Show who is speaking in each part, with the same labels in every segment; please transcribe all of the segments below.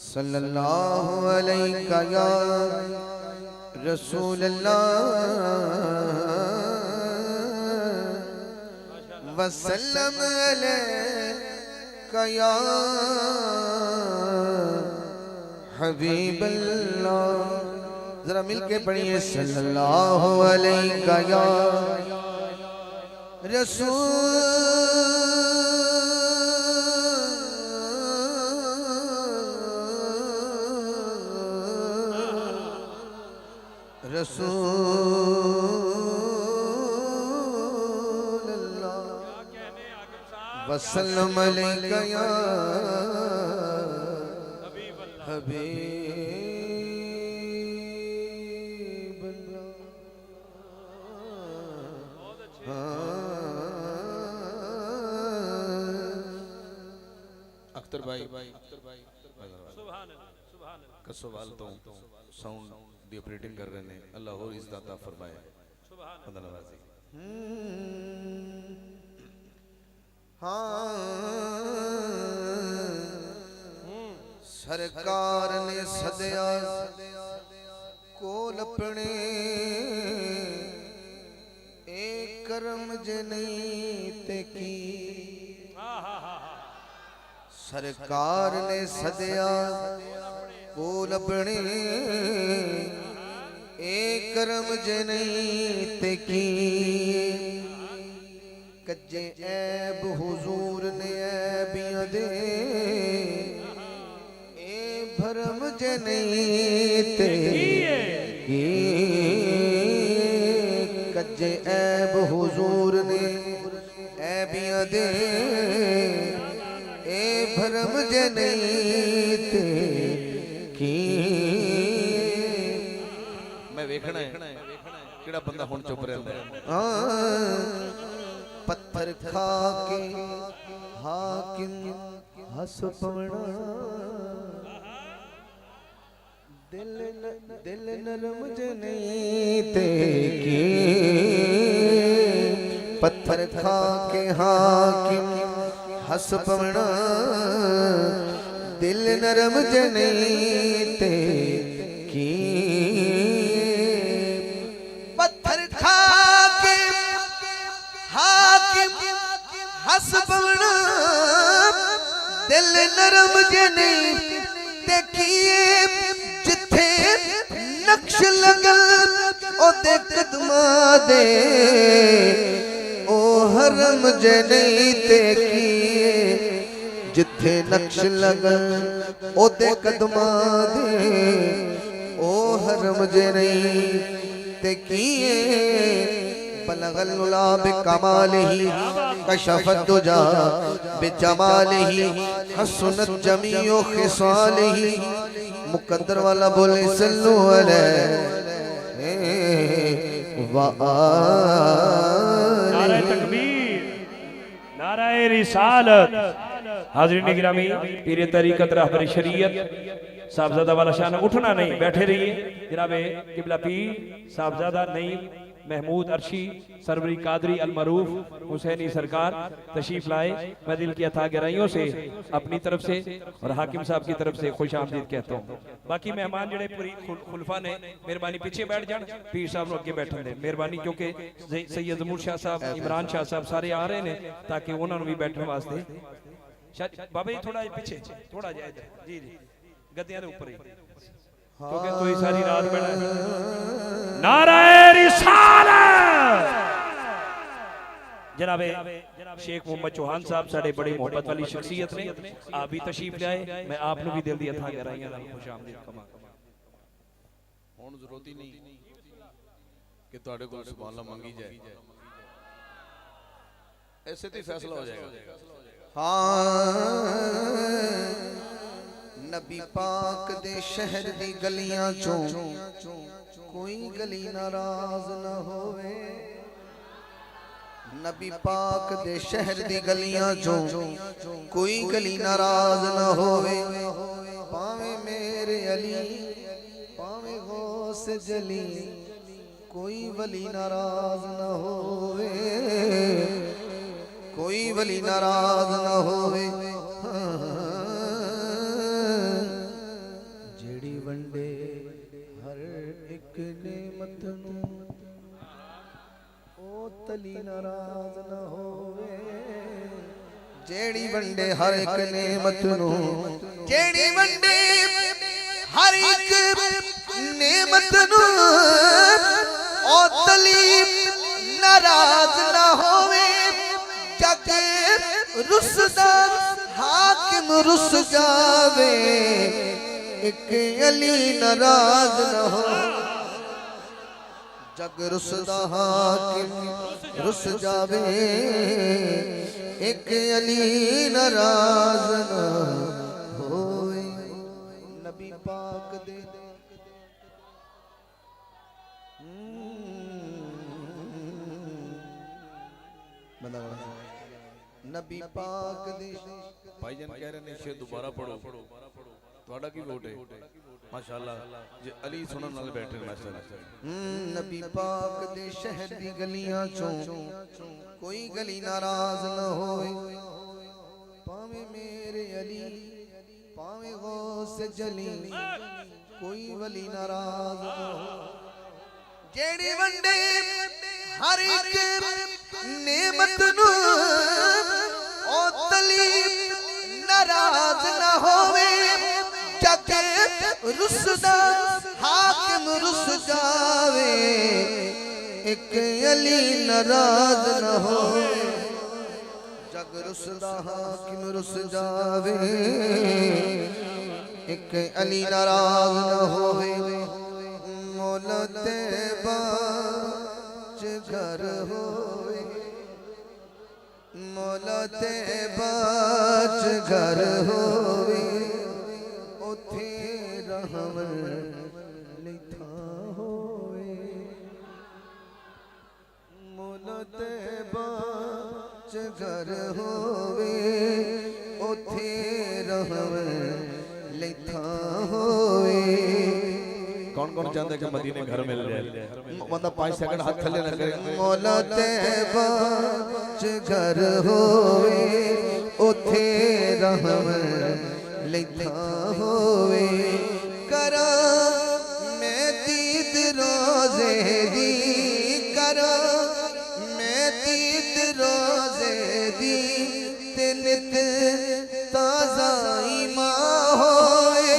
Speaker 1: सल्लल्लाहु अलैका या रसूल अल्लाह वसल्लम अलैका या हबीब अल्लाह। जरा मिलके पढ़िए सल्लल्लाहु अलैका या रसूल अल्लाह वसल्लम अलैका या हबीब अल्लाह। अख्तर भाई का सवाल तो साउंड दी ऑपरेटिंग कर रहे हैं। अल्लाह और इस दाता फरमाए। हाँ सरकार ने सदया कोल अपने एक करम जनी ते की। सरकार ने सदया कोल अपने एक करम जनी ते की। कज्जे ऐब हुजूर ने ऐबियां दे ए भरम जनी ते की। कज्जे ऐब हुजूर ने ऐबियां दे ए भरम जनी ते की। मैं वेखना है केड़ा बंदा हुण चुप रहंदा है। पत्थर खा के हाकिम हस पवना दिल नरम जनी ते की। पत्थर खा के हाकिम हस पवना दिल नरम जनी ते की। पत्थर खा के हाकिम हस पवना दिल नरम जनी ते किए। जिथे नक्श लगल ओदे कदमां दे ओ हरम जनी ते किए। जिथे नक्श लगल ओदे कदमां दे ओ हरम जनी ते किए। बलगल उला बिकमालिही कशफत दुजा बिजमालिही हसनत जमीओ खिसालिही। मुकद्दर वाला बोले सल्लु अलैहि व आलिहि।
Speaker 2: नारे तकबीर नारे रिसालत। हाज़रीन गिरामी पीर तरीक़त रहबर शरीयत साहबजादा वाला शान उठना नहीं बैठे रहिए। जनाबे किबला पीर साहबजादा नहीं महमूद अर्शी सरवरी कादरी अलमरूफ हुसैनी सरकार तशरीफ लाए। मैं दिल की अथा गहराइयों से अपनी तरफ से और हाकिम साहब की तरफ से खुश आमदीद कहता हूँ। बाकी मेहमान जड़े पूरी खुलफा ने मेहरबानी पीछे बैठ जान, पीर साहब अगे बैठन दे मेहरबानी। क्योंकि सैयद जमूर शाह साहब इमरान शाह साहब सारे आ रहे हैं ताकि उन्होंने भी बैठने वास्ते। बाबा जी थोड़ा पीछे थोड़ा जाए जी जी गद्दियां ऊपर ही क्योंकि कोई सारी रात बैठा है। नारे रिसालत। जनाबे शेख मोहम्मद चौहान साहब साडे बड़ी मोहब्बत वाली शख्सियत ने आप भी तशरीफ लाए। मैं आपने भी दिल दी अथा गहराइयां नाल खुशामदीद कमा।
Speaker 1: हुण जरूरत ही नहीं कि तुहाडे कोल सुभान अल्लाह मंगी जाए, ऐसे तो फैसला हो जाएगा। हाँ नबी पाक दे शहर दी गलियां चों कोई गली नाराज न होवे। नबी पाक दे शहर दी गलियां चों कोई गली नाराज न होवे। पावे मेरे अली पावे गौस जली कोई वली नाराज न होवे। कोई वली नाराज न होवे। वंडे हर एक नेमत नू ओ तली नाराज न होवे जेड़ी वंडे हर एक नेमत नू जेड़ी वंडे हर एक नेमत नू ओ तली नाराज न होवे जग रुसदा हाकिम रुस जावे एक अली नाराज न हो जग रुसदा हाकिम रुस जावे एक अली नाराज न होए नबी पाक दे नबी पाक दे
Speaker 3: भाईजान कह रहे ने शेर दोबारा पढ़ो ਤੁਹਾਡਾ ਕੀ ਵੋਟ ਹੈ ਮਾਸ਼ਾਅੱਲਾ ਜੇ ਅਲੀ ਸੁਣਨ ਨਾਲ ਬੈਠੇ ਮਾਸ਼ਾਅੱਲਾ
Speaker 1: नबी पाक दे शहर दी गलियां चों कोई गली नाराज न होए पावे मेरे अली पावे गौस जली कोई वली नाराज न हो जेड़ी वंडे हर एक नेमत नू ओ तली नाराज न होवे जग रुसदा हाकिम रुस जावे एक अली नाराज न हो जग रुसदा हाकिम रुस जावे एक अली नाराज न होवे मौला तैयबा च घर होवे मौला तैयबा च घर होवे उथे रहमन लिखा होवे मौला तैयबा च घर होवे उथे रहमन लिखा होवे
Speaker 3: कौन कौन चाहता है कि मदीने घर मिल जाए बंदा 5 सेकंड हाथ थल्ले ना करे
Speaker 1: मौला तैयबा च घर होवे उथे रहमन लिखा होवे करा मैं दीद रोजे दी करा मैं दीद रोजे दी ते नित ताजा ईमान होए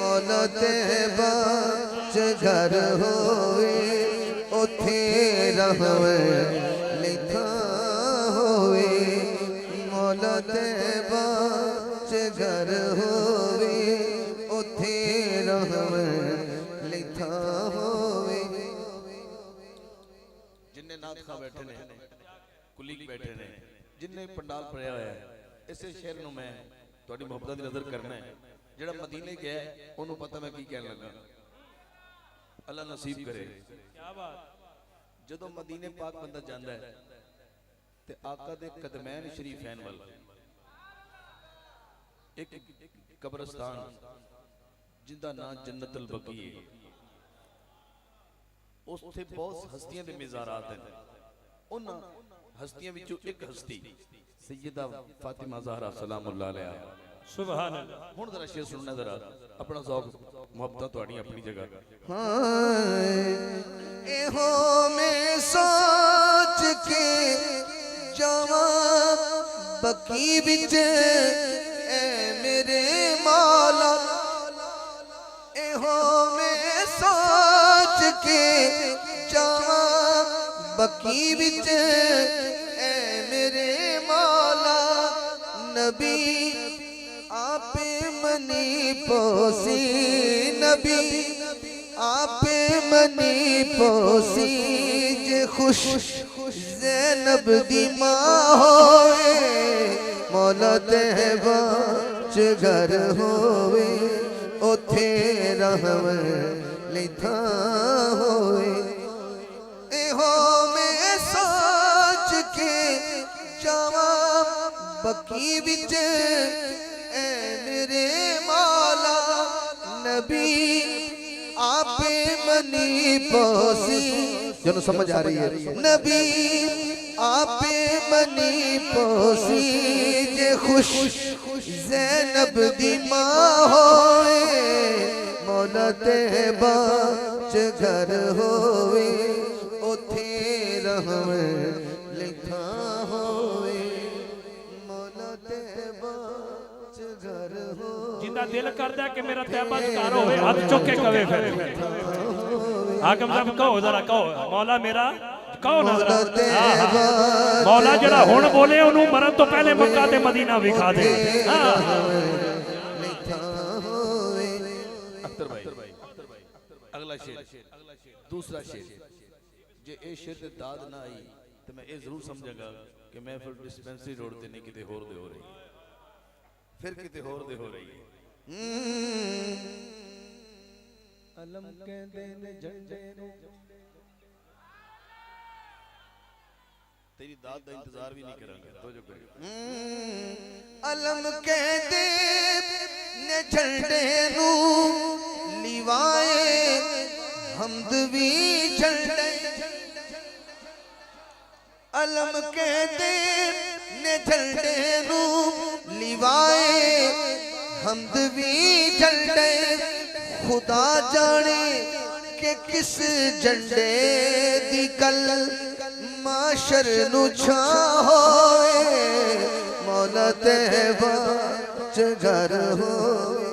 Speaker 1: मौला तैयबा च घर होवे उथे रहमन लिखा होवे मौला तैयबा घर होवे उथे रहमन लिखा होवे
Speaker 3: जिन्ने नाथ खा बैठे ने कुलीग बैठे ने जिन्ने पंडाल भरिया होया है इसे शहर नु मैं ਤੁਹਾਡੀ ਮੁਹੱਬਤ ਦੀ ਨਜ਼ਰ ਕਰਨਾ ਹੈ ਜਿਹੜਾ ਮਦੀਨੇ ਗਿਆ ਉਹਨੂੰ ਪਤਾ ਮੈਂ ਕੀ ਕਹਿਣ ਲੱਗਾ ਅੱਲਾ ਨਸੀਬ ਕਰੇ ਕੀ ਬਾਤ ਜਦੋਂ ਮਦੀਨੇ ਪਾਕ ਬੰਦਾ ਜਾਂਦਾ ਹੈ ਤੇ ਆਕਾ ਦੇ ਕਦਮੈਨ ਸ਼ਰੀਫੈਨ ਵੱਲ एक कब्रिस्तान जिंदा नाम जन्नतुल बकी है उससे बहुत हस्तियां दे मिज़ारात हैं उन हस्तियां विचों एक हस्ती सैयदा फातिमा ज़हरा सलामुल्लाह अलैहा
Speaker 2: सुभान अल्लाह
Speaker 3: हुण जरा शेर सुनना जरा अपना ज़ौक़ मोहब्बत तुहाडी अपनी जगह
Speaker 1: हाँ एहो में सोच के जावा बकी विच मेरे मौला एहो में सोच के जावा बकी विच मेरे मौला नबी आपे मनी पोसी नबी आपे मनी पोसी जे खुश ज़ैनब दी मां होए मौला तैयबा च घर होवे उथे रहमन लिखा होवे एहो में सोच के जावा बकी विच मेरे मौला नबी आपे मनी पोसी जनो समझ आ रही है नबी आपे मनी पोसी जे खुश ज़ैनब दी मां होए मौला तैयबा च घर होवे उथे रहम लिखा होवे मौला तैयबा च घर होवे
Speaker 2: जिंदा दिल करदा कि मेरा तैयबा च घर होवे हाथ चुक के कवे फिर हाकम साहब कहो जरा कहो मौला मेरा कहो ना जरा मौला जड़ा हुण बोले ओनू मरन तो पहले मक्का ते मदीना विखा दे
Speaker 3: अख्तर भाई अगला शेर दूसरा शेर जे ए शेर ते दाद ना आई तो मैं ये जरूर समझांगा कि मैं फिर डिस्पेंसरी रोड ते नहीं किते होर दे हो रही फिर किते होर दे हो रही
Speaker 1: अलम कहंदे ने झंडे नु
Speaker 3: तेरी दाद का इंतजार भी नहीं करांगा तो जो करियो
Speaker 1: अलम कहंदे ने झंडे नु लिवाए हमद भी झंडे अलम कहंदे ने झंडे नु लिवाए हमद भी झंडे खुदा जाने के किस झंडे दी कल माशर नु छा होए मौला तैयबा च घर होए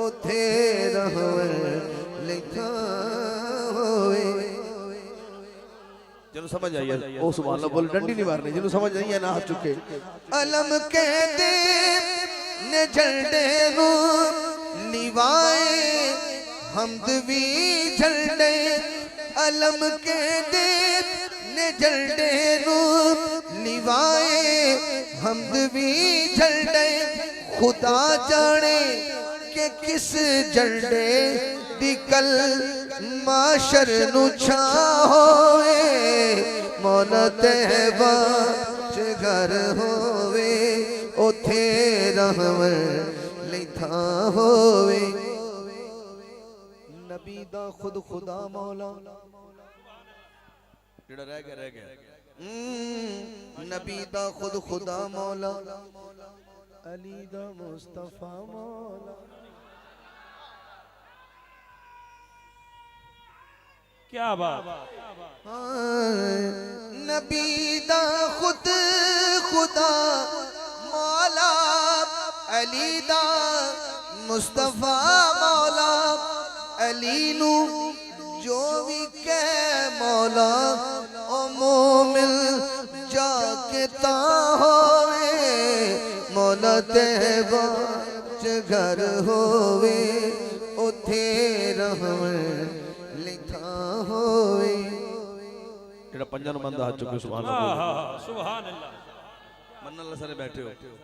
Speaker 1: उथे रहम लिखा होए
Speaker 3: चलो समझ आइए ओ सुभान अल्लाह बोल डंडी नहीं मारनी जिन्हों समझ नहीं है ना हाथ चुके
Speaker 1: अलम कहते ने झंडे नु लिवाए हमद भी झंडे अलम कहते ने झंडे नु लिवाए हमद भी झंडे खुदा जाने के किस झंडे दी कल माशर नु छा होए मौला तैयबा च घर होवे उथे रहम लिखा होवे नबी दा खुद खुदा मौला
Speaker 3: जेड़ा रह गया
Speaker 1: नबी दा खुद खुदा मौला अली दा मुस्तफा मौला
Speaker 2: क्या बात
Speaker 1: नबी दा खुद खुदा मौला अली दा मुस्तफा मौला अली नु जो भी कह मौला ओ मोमिन जाके ता होवे मौला तैयबा च घर होवे उथे रहम लिखा होवे
Speaker 3: जेड़ा पंजां नु बंदा हाथ चुके सुभान अल्लाह
Speaker 2: सुभान अल्लाह
Speaker 3: मन्ना अल्लाह सारे बैठे हो